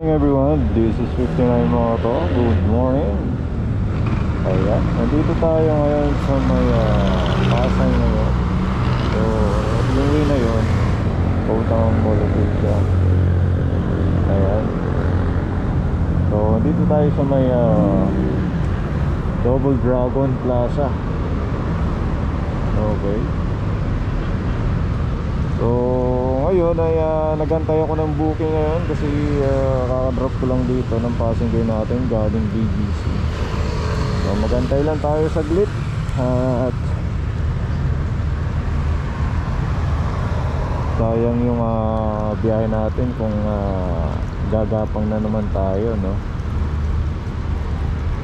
Hey everyone, this is 59 Moto. Good morning. Ayan, nandito tayo ngayon sa may Pasay ngayon. So, yung way na yun, Pautang Molotov siya. Ayan. So, nandito tayo sa may Double Dragon Plaza. Okay. So, ngayon ay nagantay ako ng booking ngayon kasi kakadrop ko lang dito ng passenger natin galing BGC. So, magantay lang tayo saglit at sayang yung biyahe natin kung gagapang na naman tayo, no?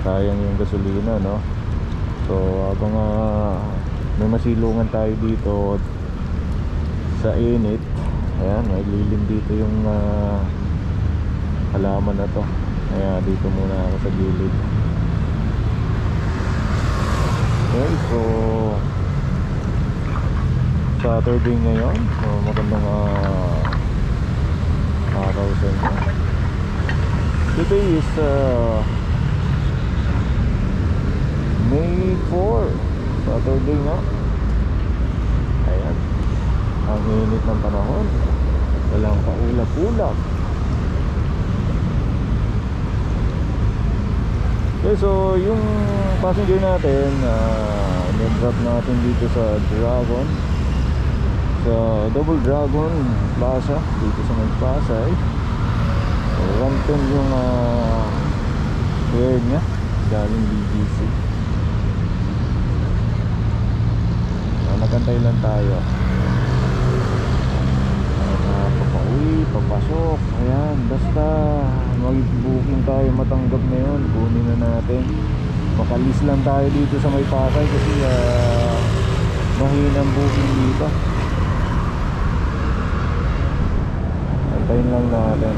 Sayang yung gasolina, no? So, habang may masilungan tayo dito sa init, ayan, naglilim dito yung halaman na to. Kaya dito muna ako sa gilid. Okay, so Saturday ngayon. So magandang araw sa inyo. Today is May 4, Saturday nga. Ayan, ang init ng panahon, walang kaulap-ulap. Okay, so yung passenger natin nag-drop natin dito sa Dragon, sa Double Dragon Plaza dito sa may Pasay. So 110 yung fare nya galing BGC. So, nagantay lang tayo. Papauwi, papasok, ayan, basta mag-booking tayo, matanggap na yun, kunin na natin. Makalis lang tayo dito sa may Pasay kasi mahinang booking dito. Antayin lang natin.